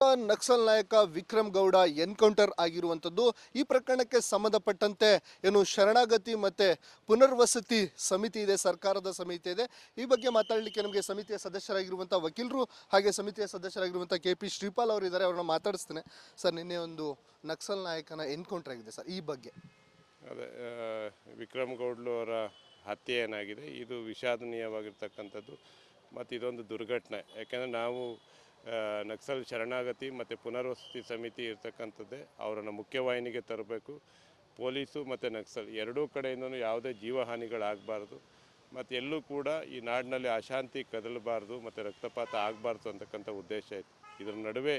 ನಕ್ಸಲ್ ನಾಯಕ ವಿಕ್ರಮ್ ಗೌಡ ಎನ್ಕೌಂಟರ್ ಆಗಿರುವಂಥದ್ದು. ಈ ಪ್ರಕರಣಕ್ಕೆ ಸಂಬಂಧಪಟ್ಟಂತೆ ಏನು ಶರಣಾಗತಿ ಮತ್ತೆ ಪುನರ್ವಸತಿ ಸಮಿತಿ ಇದೆ, ಸರ್ಕಾರದ ಸಮಿತಿ ಇದೆ. ಈ ಬಗ್ಗೆ ಮಾತಾಡಲಿಕ್ಕೆ ನಮಗೆ ಸಮಿತಿಯ ಸದಸ್ಯರಾಗಿರುವಂಥ ವಕೀಲರು ಹಾಗೆ ಸಮಿತಿಯ ಸದಸ್ಯರಾಗಿರುವಂಥ KP ಶ್ರೀಪಾಲ್ ಅವರು ಇದ್ದಾರೆ. ಅವ್ರನ್ನ ಮಾತಾಡಿಸ್ತೇನೆ. ಸರ್, ನಿನ್ನೆ ಒಂದು ನಕ್ಸಲ್ ನಾಯಕನ ಎನ್ಕೌಂಟರ್ ಆಗಿದೆ ಸರ್, ಈ ಬಗ್ಗೆ ಅದೇ ವಿಕ್ರಮ್ ಗೌಡ್ಲು ಅವರ ಹತ್ಯೆ ಏನಾಗಿದೆ, ಇದು ವಿಷಾದನೀಯವಾಗಿರ್ತಕ್ಕಂಥದ್ದು ಮತ್ತು ಇದೊಂದು ದುರ್ಘಟನೆ. ಯಾಕೆಂದರೆ ನಾವು ನಕ್ಸಲ್ ಶರಣಾಗತಿ ಮತ್ತು ಪುನರ್ವಸತಿ ಸಮಿತಿ ಇರ್ತಕ್ಕಂಥದ್ದೇ ಅವರನ್ನು ಮುಖ್ಯವಾಹಿನಿಗೆ ತರಬೇಕು. ಪೊಲೀಸು ಮತ್ತು ನಕ್ಸಲ್ ಎರಡೂ ಕಡೆಯಿಂದಲೂ ಯಾವುದೇ ಜೀವಹಾನಿಗಳಾಗಬಾರ್ದು ಮತ್ತು ಎಲ್ಲೂ ಕೂಡ ಈ ನಾಡಿನಲ್ಲಿ ಅಶಾಂತಿ ಕದಲಬಾರ್ದು ಮತ್ತು ರಕ್ತಪಾತ ಆಗಬಾರ್ದು ಅಂತಕ್ಕಂಥ ಉದ್ದೇಶ ಇತ್ತು. ಇದರ ನಡುವೆ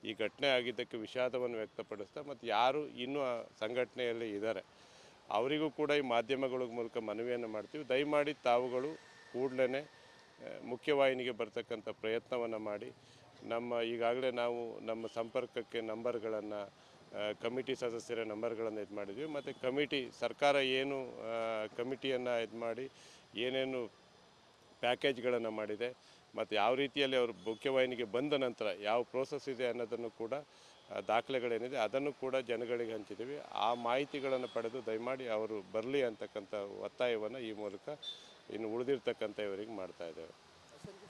ಈ ಘಟನೆ ಆಗಿದ್ದಕ್ಕೆ ವಿಷಾದವನ್ನು ವ್ಯಕ್ತಪಡಿಸ್ತಾ ಮತ್ತು ಯಾರು ಇನ್ನೂ ಆ ಸಂಘಟನೆಯಲ್ಲಿ ಇದ್ದಾರೆ ಅವರಿಗೂ ಕೂಡ ಈ ಮಾಧ್ಯಮಗಳ ಮೂಲಕ ಮನವಿಯನ್ನು ಮಾಡ್ತೀವಿ. ದಯಮಾಡಿ ತಾವುಗಳು ಕೂಡಲೇ ಮುಖ್ಯವಾಹಿನಿಗೆ ಬರ್ತಕ್ಕಂಥ ಪ್ರಯತ್ನವನ್ನು ಮಾಡಿ. ಈಗಾಗಲೇ ನಾವು ನಮ್ಮ ಸಂಪರ್ಕಕ್ಕೆ ನಂಬರ್ಗಳನ್ನು, ಕಮಿಟಿ ಸದಸ್ಯರ ನಂಬರ್ಗಳನ್ನು ಇದು ಮಾಡಿದ್ವಿ ಮತ್ತು ಕಮಿಟಿ ಸರ್ಕಾರ ಏನು ಕಮಿಟಿಯನ್ನು ಇದು ಮಾಡಿ ಏನೇನು ಪ್ಯಾಕೇಜ್ಗಳನ್ನು ಮಾಡಿದೆ ಮತ್ತು ಯಾವ ರೀತಿಯಲ್ಲಿ ಅವರು ಮುಖ್ಯವಾಹಿನಿಗೆ ಬಂದ ನಂತರ ಯಾವ ಪ್ರೋಸೆಸ್ ಇದೆ ಅನ್ನೋದನ್ನು ಕೂಡ ದಾಖಲೆಗಳೇನಿದೆ ಅದನ್ನು ಕೂಡ ಜನಗಳಿಗೆ ಹಂಚಿದ್ದೀವಿ. ಆ ಮಾಹಿತಿಗಳನ್ನು ಪಡೆದು ದಯಮಾಡಿ ಅವರು ಬರಲಿ ಅಂತಕ್ಕಂಥ ಒತ್ತಾಯವನ್ನು ಈ ಮೂಲಕ ಇನ್ನು ಉಳಿದಿರ್ತಕ್ಕಂಥ ಇವರಿಗೆ ಮಾಡ್ತಾ ಇದ್ದೇವೆ.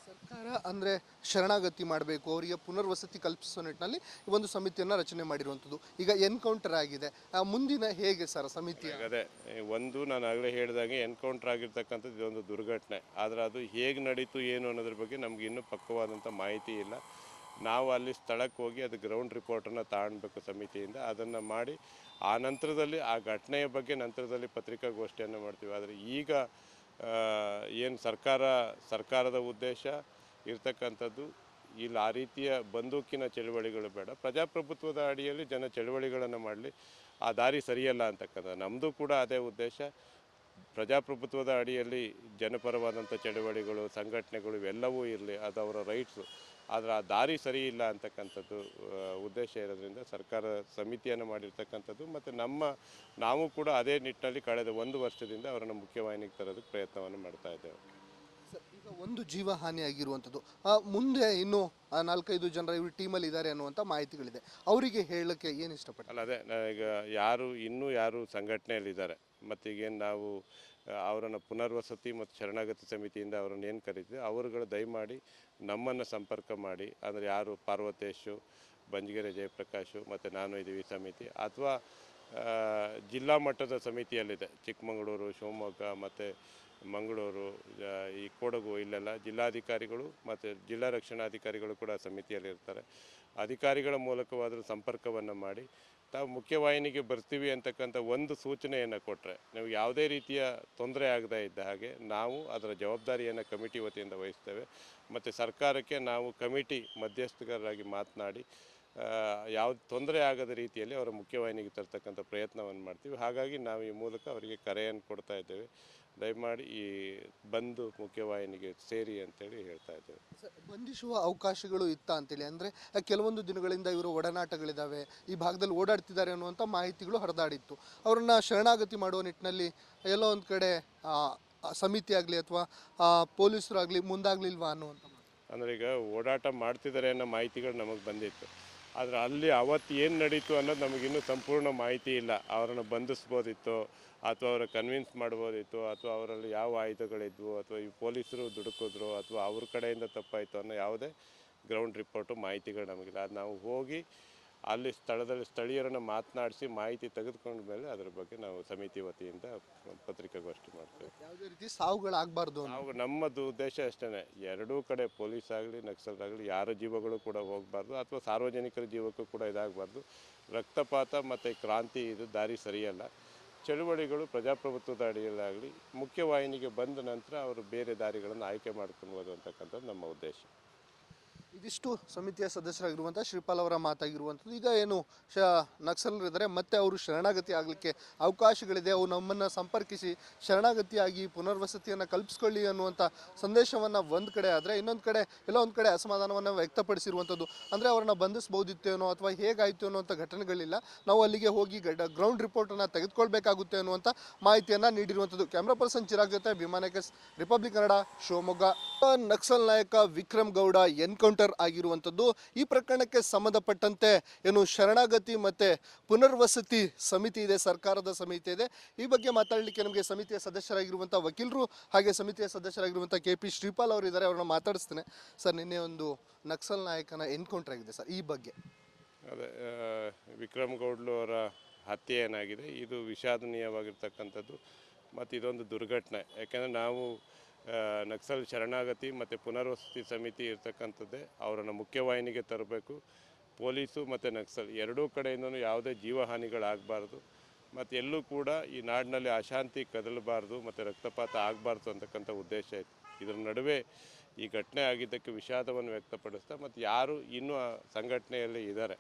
ಸರ್ಕಾರ ಅಂದರೆ ಶರಣಾಗತಿ ಮಾಡಬೇಕು, ಅವರಿಗೆ ಪುನರ್ವಸತಿ ಕಲ್ಪಿಸುವ ನಿಟ್ಟಿನಲ್ಲಿ ಒಂದು ಸಮಿತಿಯನ್ನು ರಚನೆ ಮಾಡಿರುವಂಥದ್ದು. ಈಗ ಎನ್ಕೌಂಟರ್ ಆಗಿದೆ, ಮುಂದಿನ ಹೇಗೆ ಸರ್ ಸಮಿತಿ? ಅದೇ ಒಂದು ನಾನು ಆಗಲೇ ಹೇಳಿದಾಗೆ ಎನ್ಕೌಂಟರ್ ಆಗಿರ್ತಕ್ಕಂಥದ್ದು ಇದೊಂದು ದುರ್ಘಟನೆ. ಆದರೆ ಅದು ಹೇಗೆ ನಡೀತು ಏನು ಅನ್ನೋದ್ರ ಬಗ್ಗೆ ನಮ್ಗೆ ಇನ್ನೂ ಪಕ್ವವಾದಂಥ ಮಾಹಿತಿ ಇಲ್ಲ. ನಾವು ಅಲ್ಲಿ ಸ್ಥಳಕ್ಕೆ ಹೋಗಿ ಅದು ಗ್ರೌಂಡ್ ರಿಪೋರ್ಟನ್ನು ತಗೊಳ್ಬೇಕು ಸಮಿತಿಯಿಂದ. ಅದನ್ನು ಮಾಡಿ ಆ ನಂತರದಲ್ಲಿ ಆ ಘಟನೆಯ ಬಗ್ಗೆ ನಂತರದಲ್ಲಿ ಪತ್ರಿಕಾಗೋಷ್ಠಿಯನ್ನು ಮಾಡ್ತೀವಿ. ಆದರೆ ಈಗ ಏನು ಸರ್ಕಾರದ ಉದ್ದೇಶ ಇರ್ತಕ್ಕಂಥದ್ದು ಇಲ್ಲಿ ಆ ರೀತಿಯ ಬಂದೂಕಿನ ಚಳುವಳಿಗಳು ಬೇಡ, ಪ್ರಜಾಪ್ರಭುತ್ವದ ಅಡಿಯಲ್ಲಿ ಜನ ಚಳುವಳಿಗಳನ್ನು ಮಾಡಲಿ, ಆ ದಾರಿ ಸರಿಯಲ್ಲ ಅಂತಕ್ಕಂಥ ನಮ್ಮದು ಕೂಡ ಅದೇ ಉದ್ದೇಶ. ಪ್ರಜಾಪ್ರಭುತ್ವದ ಅಡಿಯಲ್ಲಿ ಜನಪರವಾದಂಥ ಚಳುವಳಿಗಳು, ಸಂಘಟನೆಗಳು ಇವೆಲ್ಲವೂ ಇರಲಿ, ಅದು ಅವರ ರೈಟ್ಸು. ಆದರೆ ಆ ದಾರಿ ಸರಿ ಇಲ್ಲ ಅಂತಕ್ಕಂಥದ್ದು ಉದ್ದೇಶ ಇರೋದ್ರಿಂದ ಸರ್ಕಾರ ಸಮಿತಿಯನ್ನು ಮಾಡಿರ್ತಕ್ಕಂಥದ್ದು ಮತ್ತು ನಾವು ಕೂಡ ಅದೇ ನಿಟ್ಟಿನಲ್ಲಿ ಕಳೆದ 1 ವರ್ಷದಿಂದ ಅವರನ್ನು ಮುಖ್ಯವಾಹಿನಿಗೆ ತರೋದಕ್ಕೆ ಪ್ರಯತ್ನವನ್ನು ಮಾಡ್ತಾ ಇದ್ದೇವೆ. ಈಗ ಒಂದು ಜೀವ ಹಾನಿ ಆಗಿರುವಂಥದ್ದು, ಮುಂದೆ ಇನ್ನೂ 4-5 ಜನರ ಇವರು ಟೀಮಲ್ಲಿ ಇದ್ದಾರೆ ಅನ್ನುವಂಥ ಮಾಹಿತಿಗಳಿದೆ. ಅವರಿಗೆ ಹೇಳಕ್ಕೆ ಏನು ಇಷ್ಟಪಡ್ತಾರೆ? ಅದೇ ಈಗ ಯಾರು ಸಂಘಟನೆಯಲ್ಲಿದ್ದಾರೆ ಮತ್ತು ಈಗೇನು ನಾವು ಅವರನ್ನು ಪುನರ್ವಸತಿ ಮತ್ತು ಶರಣಾಗತಿ ಸಮಿತಿಯಿಂದ ಅವರನ್ನು ಏನು ಕರೀತೀವಿ ಅವರುಗಳು ದಯಮಾಡಿ ನಮ್ಮನ್ನು ಸಂಪರ್ಕ ಮಾಡಿ. ಅಂದರೆ ಯಾರು ಪಾರ್ವತೇಶು, ಬಂಜಗೆರೆ ಜಯಪ್ರಕಾಶು ಮತ್ತು ನಾನು ಇದ್ದೀವಿ ಸಮಿತಿ, ಅಥವಾ ಜಿಲ್ಲಾ ಮಟ್ಟದ ಸಮಿತಿಯಲ್ಲಿದೆ ಚಿಕ್ಕಮಗಳೂರು, ಶಿವಮೊಗ್ಗ ಮತ್ತು ಮಂಗಳೂರು, ಈ ಕೊಡಗು, ಇಲ್ಲೆಲ್ಲ ಜಿಲ್ಲಾಧಿಕಾರಿಗಳು ಮತ್ತು ಜಿಲ್ಲಾ ರಕ್ಷಣಾಧಿಕಾರಿಗಳು ಕೂಡ ಸಮಿತಿಯಲ್ಲಿರ್ತಾರೆ. ಅಧಿಕಾರಿಗಳ ಮೂಲಕವಾದರೂ ಸಂಪರ್ಕವನ್ನು ಮಾಡಿ ತಾವು ಮುಖ್ಯವಾಹಿನಿಗೆ ಬರ್ತೀವಿ ಅಂತಕ್ಕಂಥ ಒಂದು ಸೂಚನೆಯನ್ನು ಕೊಟ್ಟರೆ ನಾವು ಯಾವುದೇ ರೀತಿಯ ತೊಂದರೆ ಆಗದೇ ಇದ್ದ ಹಾಗೆ ನಾವು ಅದರ ಜವಾಬ್ದಾರಿಯನ್ನು ಕಮಿಟಿ ವತಿಯಿಂದ ವಹಿಸ್ತೇವೆ. ಮತ್ತು ಸರ್ಕಾರಕ್ಕೆ ನಾವು ಕಮಿಟಿ ಮಧ್ಯಸ್ಥಗಾರರಾಗಿ ಮಾತನಾಡಿ ಯಾವುದು ತೊಂದರೆ ಆಗದ ರೀತಿಯಲ್ಲಿ ಅವರ ಮುಖ್ಯವಾಹಿನಿಗೆ ತರ್ತಕ್ಕಂಥ ಪ್ರಯತ್ನವನ್ನು ಮಾಡ್ತೀವಿ. ಹಾಗಾಗಿ ನಾವು ಈ ಮೂಲಕ ಅವರಿಗೆ ಕರೆಯನ್ನು ಕೊಡ್ತಾ ಇದ್ದೇವೆ, ದಯಮಾಡಿ ಈ ಬಂದು ಮುಖ್ಯವಾಹಿನಿಗೆ ಸೇರಿ ಅಂತೇಳಿ ಹೇಳ್ತಾ ಇದ್ದೇವೆ. ಬಂಧಿಸುವ ಅವಕಾಶಗಳು ಇತ್ತ ಅಂತೇಳಿ, ಅಂದರೆ ಕೆಲವೊಂದು ದಿನಗಳಿಂದ ಇವರು ಒಡನಾಟಗಳಿದ್ದಾವೆ, ಈ ಭಾಗದಲ್ಲಿ ಓಡಾಡ್ತಿದ್ದಾರೆ ಅನ್ನುವಂಥ ಮಾಹಿತಿಗಳು ಹರಿದಾಡಿತ್ತು. ಅವ್ರನ್ನ ಶರಣಾಗತಿ ಮಾಡುವ ನಿಟ್ಟಿನಲ್ಲಿ ಎಲ್ಲೋ ಒಂದು ಕಡೆ ಸಮಿತಿ ಆಗಲಿ ಅಥವಾ ಪೊಲೀಸರು ಆಗಲಿ ಮುಂದಾಗಲಿಲ್ವಾ ಅನ್ನುವಂಥ. ಅಂದರೆ ಈಗ ಓಡಾಟ ಮಾಡ್ತಿದ್ದಾರೆ ಅನ್ನೋ ಮಾಹಿತಿಗಳು ನಮಗೆ ಬಂದಿತ್ತು. ಆದರೆ ಅಲ್ಲಿ ಅವತ್ತು ಏನು ನಡೀತು ಅನ್ನೋದು ನಮಗಿನ್ನೂ ಸಂಪೂರ್ಣ ಮಾಹಿತಿ ಇಲ್ಲ. ಅವರನ್ನು ಬಂಧಿಸ್ಬೋದಿತ್ತು ಅಥವಾ ಅವರ ಕನ್ವಿನ್ಸ್ ಮಾಡ್ಬೋದಿತ್ತು, ಅಥವಾ ಅವರಲ್ಲಿ ಯಾವ ಆಯುಧಗಳಿದ್ವು, ಅಥವಾ ಈ ಪೊಲೀಸರು ದುಡುಕಿದ್ರು, ಅಥವಾ ಅವ್ರ ಕಡೆಯಿಂದ ತಪ್ಪಾಯಿತು ಅನ್ನೋ ಯಾವುದೇ ಗ್ರೌಂಡ್ ರಿಪೋರ್ಟು ಮಾಹಿತಿಗಳು ನಮಗಿಲ್ಲ. ಅದು ನಾವು ಹೋಗಿ ಅಲ್ಲಿ ಸ್ಥಳೀಯರನ್ನು ಮಾತನಾಡಿಸಿ ಮಾಹಿತಿ ತೆಗೆದುಕೊಂಡ ಮೇಲೆ ಅದರ ಬಗ್ಗೆ ನಾವು ಸಮಿತಿ ವತಿಯಿಂದ ಪತ್ರಿಕಾಗೋಷ್ಠಿ ಮಾಡ್ತೇವೆ. ಯಾವುದೇ ರೀತಿ ಸಾವುಗಳಾಗಬಾರ್ದು ನಮ್ಮದು ಉದ್ದೇಶ ಅಷ್ಟೇ. ಎರಡೂ ಕಡೆ ಪೊಲೀಸ್ ಆಗಲಿ ನಕ್ಸಲರಾಗಲಿ ಯಾರ ಜೀವಗಳು ಕೂಡ ಹೋಗಬಾರ್ದು, ಅಥವಾ ಸಾರ್ವಜನಿಕರ ಜೀವಕ್ಕೂ ಕೂಡ ಇದಾಗಬಾರ್ದು. ರಕ್ತಪಾತ ಮತ್ತು ಕ್ರಾಂತಿ ಇದು ದಾರಿ ಸರಿಯಲ್ಲ. ಚಳುವಳಿಗಳು ಪ್ರಜಾಪ್ರಭುತ್ವದ ಅಡಿಯಲ್ಲಾಗಲಿ ಮುಖ್ಯವಾಹಿನಿಗೆ ಬಂದ ನಂತರ ಅವರು ಬೇರೆ ದಾರಿಗಳನ್ನು ಆಯ್ಕೆ ಮಾಡ್ಕೊಳ್ಬೋದು ಅಂತಕ್ಕಂಥದ್ದು ನಮ್ಮ ಉದ್ದೇಶ. ಇದಿಷ್ಟು ಸಮಿತಿಯ ಸದಸ್ಯರಾಗಿರುವಂಥ ಶ್ರೀಪಾಲ್ ಅವರ ಮಾತಾಗಿರುವಂಥದ್ದು. ಈಗ ಏನು ನಕ್ಸಲರಿದ್ದಾರೆ ಮತ್ತೆ ಅವರು ಶರಣಾಗತಿ ಆಗಲಿಕ್ಕೆ ಅವಕಾಶಗಳಿದೆ, ಅವು ನಮ್ಮನ್ನು ಸಂಪರ್ಕಿಸಿ ಶರಣಾಗತಿಯಾಗಿ ಪುನರ್ವಸತಿಯನ್ನು ಕಲ್ಪಿಸ್ಕೊಳ್ಳಿ ಅನ್ನುವಂಥ ಸಂದೇಶವನ್ನು ಒಂದು ಕಡೆ ಆದರೆ, ಇನ್ನೊಂದು ಕಡೆ ಎಲ್ಲೋ ಒಂದು ಕಡೆ ಅಸಮಾಧಾನವನ್ನು ವ್ಯಕ್ತಪಡಿಸಿರುವಂಥದ್ದು. ಅಂದರೆ ಅವ್ರನ್ನ ಬಂಧಿಸ್ಬೋದಿತ್ತೇನೋ ಅಥವಾ ಹೇಗಾಯಿತು ಅನ್ನುವಂಥ ಘಟನೆಗಳಿಲ್ಲ, ನಾವು ಅಲ್ಲಿಗೆ ಹೋಗಿ ಗ್ರೌಂಡ್ ರಿಪೋರ್ಟನ್ನು ತೆಗೆದುಕೊಳ್ಬೇಕಾಗುತ್ತೆ ಅನ್ನುವಂಥ ಮಾಹಿತಿಯನ್ನು ನೀಡಿರುವಂಥದ್ದು. ಕ್ಯಾಮ್ರಾ ಪರ್ಸನ್ ಚಿರಾಗ್ ಜೊತೆ ವಿಮಾನಕ್ಕೆ ರಿಪಬ್ಲಿಕ್ ಕನ್ನಡ, ಶಿವಮೊಗ್ಗ. ನಕ್ಸಲ್ ನಾಯಕ ವಿಕ್ರಮ್ ಗೌಡ ಎನ್ಕೌಂಟರ್ ಇನ್ಸ್ಪೆಕ್ಟರ್ ಆಗಿರುವಂಥದ್ದು. ಈ ಪ್ರಕರಣಕ್ಕೆ ಸಂಬಂಧಪಟ್ಟಂತೆ ಏನು ಶರಣಾಗತಿ ಮತ್ತೆ ಪುನರ್ವಸತಿ ಸಮಿತಿ ಇದೆ, ಸರ್ಕಾರದ ಸಮಿತಿ ಇದೆ. ಈ ಬಗ್ಗೆ ಮಾತಾಡಲಿಕ್ಕೆ ನಮಗೆ ಸಮಿತಿಯ ಸದಸ್ಯರಾಗಿರುವಂಥ ವಕೀಲರು ಹಾಗೆ ಸಮಿತಿಯ ಸದಸ್ಯರಾಗಿರುವಂಥ KP ಶ್ರೀಪಾಲ್ ಅವರು ಇದ್ದಾರೆ. ಅವ್ರನ್ನ ಮಾತಾಡಿಸ್ತೇನೆ. ಸರ್, ನಿನ್ನೆ ಒಂದು ನಕ್ಸಲ್ ನಾಯಕನ ಎನ್ಕೌಂಟರ್ ಆಗಿದೆ ಸರ್, ಈ ಬಗ್ಗೆ ಅದೇ ವಿಕ್ರಮ್ ಗೌಡ್ಲು ಅವರ ಹತ್ಯೆ ಏನಾಗಿದೆ ಇದು ವಿಷಾದನೀಯವಾಗಿರ್ತಕ್ಕಂಥದ್ದು ಮತ್ತು ಇದೊಂದು ದುರ್ಘಟನೆ. ಯಾಕೆಂದರೆ ನಾವು ನಕ್ಸಲ್ ಶರಣಾಗತಿ ಮತ್ತು ಪುನರ್ವಸತಿ ಸಮಿತಿ ಇರ್ತಕ್ಕಂಥದ್ದೇ ಅವರನ್ನು ಮುಖ್ಯವಾಹಿನಿಗೆ ತರಬೇಕು. ಪೊಲೀಸು ಮತ್ತು ನಕ್ಸಲ್ ಎರಡೂ ಕಡೆಯಿಂದಲೂ ಯಾವುದೇ ಜೀವಹಾನಿಗಳಾಗಬಾರ್ದು ಮತ್ತು ಎಲ್ಲೂ ಕೂಡ ಈ ನಾಡಿನಲ್ಲಿ ಅಶಾಂತಿ ಕದಲಬಾರ್ದು ಮತ್ತು ರಕ್ತಪಾತ ಆಗಬಾರ್ದು ಅಂತಕ್ಕಂಥ ಉದ್ದೇಶ ಇತ್ತು. ಇದರ ನಡುವೆ ಈ ಘಟನೆ ಆಗಿದ್ದಕ್ಕೆ ವಿಷಾದವನ್ನು ವ್ಯಕ್ತಪಡಿಸ್ತಾ ಮತ್ತು ಯಾರು ಇನ್ನೂ ಆ ಸಂಘಟನೆಯಲ್ಲಿ ಇದ್ದಾರೆ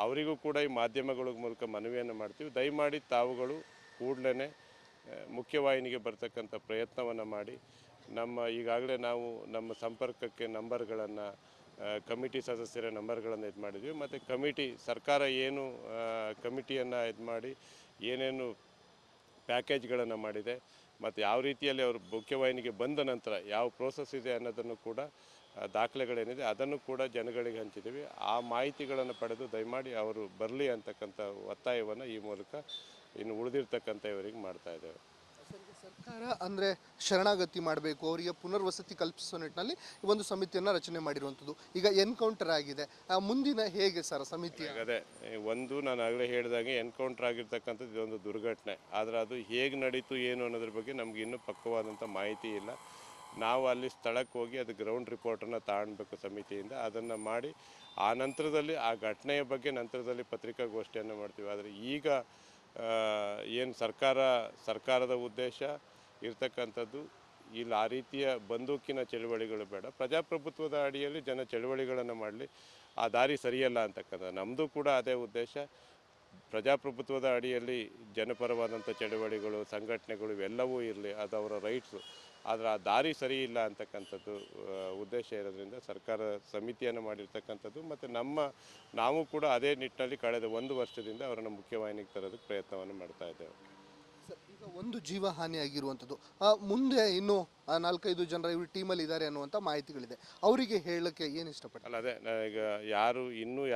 ಅವರಿಗೂ ಕೂಡ ಈ ಮಾಧ್ಯಮಗಳ ಮೂಲಕ ಮನವಿಯನ್ನು ಮಾಡ್ತೀವಿ. ದಯಮಾಡಿ ತಾವುಗಳು ಕೂಡಲೇ ಮುಖ್ಯವಾಹಿನಿಗೆ ಬರ್ತಕ್ಕಂಥ ಪ್ರಯತ್ನವನ್ನು ಮಾಡಿ. ಈಗಾಗಲೇ ನಾವು ನಮ್ಮ ಸಂಪರ್ಕಕ್ಕೆ ನಂಬರ್ಗಳನ್ನು ಕಮಿಟಿ ಸದಸ್ಯರ ನಂಬರ್ಗಳನ್ನು ಇದು ಮಾಡಿದ್ವಿ ಮತ್ತು ಸರ್ಕಾರ ಏನು ಕಮಿಟಿಯನ್ನು ಇದು ಮಾಡಿ ಏನೇನು ಪ್ಯಾಕೇಜ್ಗಳನ್ನು ಮಾಡಿದೆ ಮತ್ತು ಯಾವ ರೀತಿಯಲ್ಲಿ ಅವರು ಮುಖ್ಯವಾಹಿನಿಗೆ ಬಂದ ನಂತರ ಯಾವ ಪ್ರೋಸೆಸ್ ಇದೆ ಅನ್ನೋದನ್ನು ಕೂಡ ದಾಖಲೆಗಳೇನಿದೆ ಅದನ್ನು ಕೂಡ ಜನಗಳಿಗೆ ಹಂಚಿದ್ದೀವಿ. ಆ ಮಾಹಿತಿಗಳನ್ನು ಪಡೆದು ದಯಮಾಡಿ ಅವರು ಬರಲಿ ಅಂತಕ್ಕಂಥ ಒತ್ತಾಯವನ್ನು ಈ ಮೂಲಕ ಇನ್ನು ಉಳಿದಿರ್ತಕ್ಕಂಥ ಇವರಿಗೆ ಮಾಡ್ತಾ ಇದ್ದೇವೆ. ಸರ್ಕಾರ ಅಂದರೆ ಶರಣಾಗತಿ ಮಾಡಬೇಕು, ಅವರಿಗೆ ಪುನರ್ವಸತಿ ಕಲ್ಪಿಸೋ ನಿಟ್ಟಿನಲ್ಲಿ ಒಂದು ಸಮಿತಿಯನ್ನು ರಚನೆ ಮಾಡಿರುವಂಥದ್ದು. ಈಗ ಎನ್ಕೌಂಟರ್ ಆಗಿದೆ, ಮುಂದಿನ ಹೇಗೆ ಸರ್ ಸಮಿತಿ? ಅದೇ ನಾನು ಆಗಲೇ ಹೇಳಿದಾಗೆ ಎನ್ಕೌಂಟರ್ ಆಗಿರ್ತಕ್ಕಂಥದ್ದು ಇದೊಂದು ದುರ್ಘಟನೆ. ಆದರೆ ಅದು ಹೇಗೆ ನಡೀತು ಏನು ಅನ್ನೋದ್ರ ಬಗ್ಗೆ ನಮ್ಗೆ ಇನ್ನೂ ಪಕ್ವವಾದಂಥ ಮಾಹಿತಿ ಇಲ್ಲ. ನಾವು ಅಲ್ಲಿ ಸ್ಥಳಕ್ಕೆ ಹೋಗಿ ಅದು ಗ್ರೌಂಡ್ ರಿಪೋರ್ಟನ್ನು ತಗೊಳ್ಬೇಕು ಸಮಿತಿಯಿಂದ. ಅದನ್ನು ಮಾಡಿ ಆ ನಂತರದಲ್ಲಿ ಆ ಘಟನೆಯ ಬಗ್ಗೆ ನಂತರದಲ್ಲಿ ಪತ್ರಿಕಾಗೋಷ್ಠಿಯನ್ನು ಮಾಡ್ತೀವಿ. ಆದರೆ ಈಗ ಏನು ಸರ್ಕಾರದ ಉದ್ದೇಶ ಇರ್ತಕ್ಕಂಥದ್ದು ಇಲ್ಲಿ ಆ ರೀತಿಯ ಬಂದೂಕಿನ ಚಳುವಳಿಗಳು ಬೇಡ, ಪ್ರಜಾಪ್ರಭುತ್ವದ ಅಡಿಯಲ್ಲಿ ಜನ ಚಳುವಳಿಗಳನ್ನು ಮಾಡಲಿ, ಆ ದಾರಿ ಸರಿಯಲ್ಲ ಅಂತಕ್ಕಂಥ ನಮ್ಮದು ಕೂಡ ಅದೇ ಉದ್ದೇಶ. ಪ್ರಜಾಪ್ರಭುತ್ವದ ಅಡಿಯಲ್ಲಿ ಜನಪರವಾದಂಥ ಚಳುವಳಿಗಳು ಸಂಘಟನೆಗಳು ಇವೆಲ್ಲವೂ ಇರಲಿ, ಅದು ಅವರ ರೈಟ್ಸು. ಆದರೆ ಆ ದಾರಿ ಸರಿ ಇಲ್ಲ ಅಂತಕ್ಕಂಥದ್ದು ಉದ್ದೇಶ ಇರೋದ್ರಿಂದ ಸರ್ಕಾರ ಸಮಿತಿಯನ್ನು ಮಾಡಿರ್ತಕ್ಕಂಥದ್ದು ಮತ್ತು ನಾವು ಕೂಡ ಅದೇ ನಿಟ್ಟಿನಲ್ಲಿ ಕಳೆದ 1 ವರ್ಷದಿಂದ ಅವರನ್ನು ಮುಖ್ಯವಾಹಿನಿಗೆ ತರೋದಕ್ಕೆ ಪ್ರಯತ್ನವನ್ನು ಮಾಡ್ತಾ ಇದ್ದೇವೆ. ಸರ್, ಈಗ ಒಂದು ಜೀವ ಹಾನಿ ಆಗಿರುವಂಥದ್ದು, ಮುಂದೆ ಇನ್ನೂ 4-5 ಜನರ ಇವರು ಟೀಮಲ್ಲಿ ಇದ್ದಾರೆ ಅನ್ನುವಂಥ ಮಾಹಿತಿಗಳಿದೆ. ಅವರಿಗೆ ಹೇಳಕ್ಕೆ ಏನು ಇಷ್ಟಪಡ್ತಾರೆ? ಅದೇ ಈಗ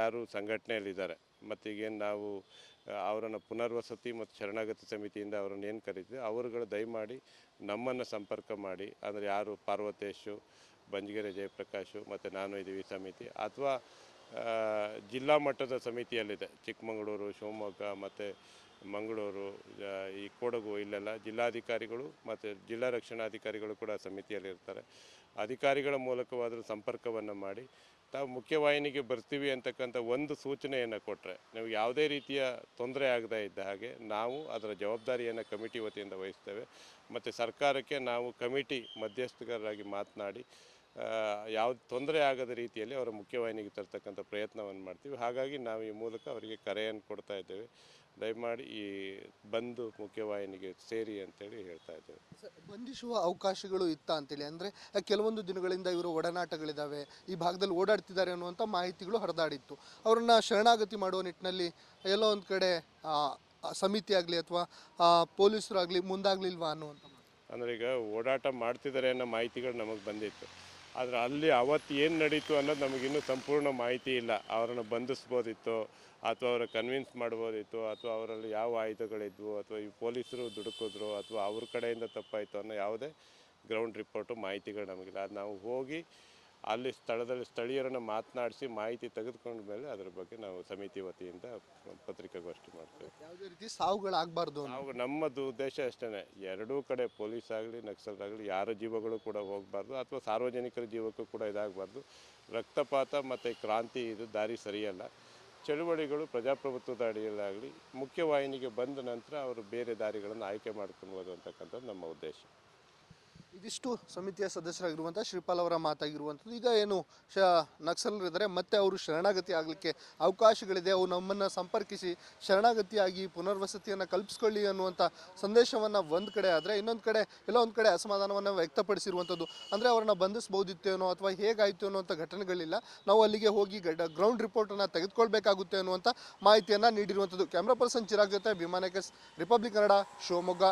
ಯಾರು ಸಂಘಟನೆಯಲ್ಲಿದ್ದಾರೆ ಮತ್ತು ಈಗೇನು ನಾವು ಅವರನ್ನು ಪುನರ್ವಸತಿ ಮತ್ತು ಶರಣಾಗತಿ ಸಮಿತಿಯಿಂದ ಅವರನ್ನು ಏನು ಕರೀತೀವಿ ಅವರುಗಳು ದಯಮಾಡಿ ನಮ್ಮನ್ನು ಸಂಪರ್ಕ ಮಾಡಿ. ಅಂದರೆ ಯಾರು ಪಾರ್ವತೇಶು, ಬಂಜಗೆರೆ ಜಯಪ್ರಕಾಶು ಮತ್ತು ನಾನು ಇದ್ದೀವಿ ಸಮಿತಿ, ಅಥವಾ ಜಿಲ್ಲಾ ಮಟ್ಟದ ಸಮಿತಿಯಲ್ಲಿದೆ ಚಿಕ್ಕಮಗಳೂರು, ಶಿವಮೊಗ್ಗ ಮತ್ತು ಮಂಗಳೂರು, ಈ ಕೊಡಗು, ಇಲ್ಲೆಲ್ಲ ಜಿಲ್ಲಾಧಿಕಾರಿಗಳು ಮತ್ತು ಜಿಲ್ಲಾ ರಕ್ಷಣಾಧಿಕಾರಿಗಳು ಕೂಡ ಸಮಿತಿಯಲ್ಲಿರ್ತಾರೆ. ಅಧಿಕಾರಿಗಳ ಮೂಲಕವಾದರೂ ಸಂಪರ್ಕವನ್ನು ಮಾಡಿ ತಾವು ಮುಖ್ಯವಾಹಿನಿಗೆ ಬರ್ತೀವಿ ಅಂತಕ್ಕಂಥ ಒಂದು ಸೂಚನೆಯನ್ನು ಕೊಟ್ಟರೆ ನೀವು ಯಾವುದೇ ರೀತಿಯ ತೊಂದರೆ ಆಗದೇ ಇದ್ದ ಹಾಗೆ ನಾವು ಅದರ ಜವಾಬ್ದಾರಿಯನ್ನು ಕಮಿಟಿ ವತಿಯಿಂದ ವಹಿಸ್ತೇವೆ. ಮತ್ತು ಸರ್ಕಾರಕ್ಕೆ ನಾವು ಕಮಿಟಿ ಮಧ್ಯಸ್ಥರಾಗಿ ಮಾತನಾಡಿ ಯಾವ್ದು ತೊಂದರೆ ಆಗದ ರೀತಿಯಲ್ಲಿ ಅವರ ಮುಖ್ಯವಾಹಿನಿಗೆ ತರ್ತಕ್ಕಂಥ ಪ್ರಯತ್ನವನ್ನು ಮಾಡ್ತೀವಿ. ಹಾಗಾಗಿ ನಾವು ಈ ಮೂಲಕ ಅವರಿಗೆ ಕರೆಯನ್ನು ಕೊಡ್ತಾ ಇದ್ದೇವೆ, ದಯಮಾಡಿ ಬಂದು ಮುಖ್ಯವಾಹಿನಿಗೆ ಸೇರಿ ಅಂತೇಳಿ ಹೇಳ್ತಾ ಇದ್ದೇವೆ. ಬಂಧಿಸುವ ಅವಕಾಶಗಳು ಇತ್ತ ಅಂತೇಳಿ, ಅಂದರೆ ಕೆಲವೊಂದು ದಿನಗಳಿಂದ ಇವರು ಒಡನಾಟಗಳಿದ್ದಾವೆ, ಈ ಭಾಗದಲ್ಲಿ ಓಡಾಡ್ತಿದ್ದಾರೆ ಅನ್ನುವಂಥ ಮಾಹಿತಿಗಳು ಹರಿದಾಡಿತ್ತು. ಅವರನ್ನು ಶರಣಾಗತಿ ಮಾಡುವ ನಿಟ್ಟಿನಲ್ಲಿ ಎಲ್ಲೋ ಒಂದು ಕಡೆ ಸಮಿತಿ ಆಗಲಿ ಅಥವಾ ಪೊಲೀಸರಾಗಲಿ ಮುಂದಾಗಲಿಲ್ವಾ ಅನ್ನುವಂಥ ಅಂದರೆ ಈಗ ಓಡಾಟ ಮಾಡ್ತಿದ್ದಾರೆ ಅನ್ನೋ ಮಾಹಿತಿಗಳು ನಮಗೆ ಬಂದಿತ್ತು. ಆದರೆ ಅಲ್ಲಿ ಅವತ್ತು ಏನು ನಡೀತು ಅನ್ನೋದು ನಮಗಿನ್ನೂ ಸಂಪೂರ್ಣ ಮಾಹಿತಿ ಇಲ್ಲ. ಅವರನ್ನು ಬಂಧಿಸ್ಬೋದಿತ್ತು ಅಥವಾ ಅವರ ಕನ್ವಿನ್ಸ್ ಮಾಡ್ಬೋದಿತ್ತು ಅಥವಾ ಅವರಲ್ಲಿ ಯಾವ ಆಯುಧಗಳಿದ್ವು ಅಥವಾ ಈ ಪೊಲೀಸರು ದುಡುಕಿದ್ರು ಅಥವಾ ಅವ್ರ ಕಡೆಯಿಂದ ತಪ್ಪಾಯಿತು ಅನ್ನೋ ಯಾವುದೇ ಗ್ರೌಂಡ್ ರಿಪೋರ್ಟು ಮಾಹಿತಿಗಳು ನಮಗಿಲ್ಲ. ಅದು ನಾವು ಹೋಗಿ ಅಲ್ಲಿ ಸ್ಥಳೀಯರನ್ನು ಮಾತನಾಡಿಸಿ ಮಾಹಿತಿ ತೆಗೆದುಕೊಂಡ ಮೇಲೆ ಅದರ ಬಗ್ಗೆ ನಾವು ಸಮಿತಿ ವತಿಯಿಂದ ಪತ್ರಿಕಾಗೋಷ್ಠಿ ಮಾಡ್ತೇವೆ. ಯಾವುದೇ ರೀತಿ ಸಾವುಗಳಾಗಬಾರ್ದು ನಮ್ಮದು ಉದ್ದೇಶ ಅಷ್ಟೇ. ಎರಡೂ ಕಡೆ ಪೊಲೀಸ್ ಆಗಲಿ ನಕ್ಸಲ್ ಆಗಲಿ ಯಾರ ಜೀವಗಳು ಕೂಡ ಹೋಗಬಾರ್ದು ಅಥವಾ ಸಾರ್ವಜನಿಕರ ಜೀವಕ್ಕೂ ಕೂಡ ಇದಾಗಬಾರ್ದು. ರಕ್ತಪಾತ ಮತ್ತು ಕ್ರಾಂತಿ ಇದು ದಾರಿ ಸರಿಯಲ್ಲ. ಚಳುವಳಿಗಳು ಪ್ರಜಾಪ್ರಭುತ್ವದ ಅಡಿಯಲ್ಲಾಗಲಿ ಮುಖ್ಯವಾಹಿನಿಗೆ ಬಂದ ನಂತರ ಅವರು ಬೇರೆ ದಾರಿಗಳನ್ನು ಆಯ್ಕೆ ಮಾಡ್ಕೊಳ್ಬೋದು ಅಂತಕ್ಕಂಥದ್ದು ನಮ್ಮ ಉದ್ದೇಶ. ಇದಿಷ್ಟು ಸಮಿತಿಯ ಸದಸ್ಯರಾಗಿರುವಂಥ ಶ್ರೀಪಾಲ್ ಅವರ ಮಾತಾಗಿರುವಂಥದ್ದು. ಈಗ ಏನು ನಕ್ಸಲರಿದ್ದಾರೆ ಮತ್ತೆ ಅವರು ಶರಣಾಗತಿ ಆಗಲಿಕ್ಕೆ ಅವಕಾಶಗಳಿದೆ, ಅವು ನಮ್ಮನ್ನು ಸಂಪರ್ಕಿಸಿ ಶರಣಾಗತಿಯಾಗಿ ಪುನರ್ವಸತಿಯನ್ನು ಕಲ್ಪಿಸ್ಕೊಳ್ಳಿ ಅನ್ನುವಂಥ ಸಂದೇಶವನ್ನು ಒಂದು ಕಡೆ ಆದರೆ, ಇನ್ನೊಂದು ಕಡೆ ಎಲ್ಲೋ ಒಂದು ಕಡೆ ಅಸಮಾಧಾನವನ್ನು ವ್ಯಕ್ತಪಡಿಸಿರುವಂಥದ್ದು. ಅಂದರೆ ಅವರನ್ನು ಬಂಧಿಸ್ಬೋದಿತ್ತೇನೋ ಅಥವಾ ಹೇಗಾಯಿತು ಅನ್ನುವಂಥ ಘಟನೆಗಳಿಲ್ಲ, ನಾವು ಅಲ್ಲಿಗೆ ಹೋಗಿ ಗ್ರೌಂಡ್ ರಿಪೋರ್ಟನ್ನು ತೆಗೆದುಕೊಳ್ಬೇಕಾಗುತ್ತೆ ಅನ್ನುವಂಥ ಮಾಹಿತಿಯನ್ನು ನೀಡಿರುವಂಥದ್ದು. ಕ್ಯಾಮ್ರಾ ಪರ್ಸನ್ ಚಿರಾಗ್ ಜೊತೆ ಭೀಮಾನಕಸ್, ರಿಪಬ್ಲಿಕ್ ಕನ್ನಡ, ಶಿವಮೊಗ್ಗ.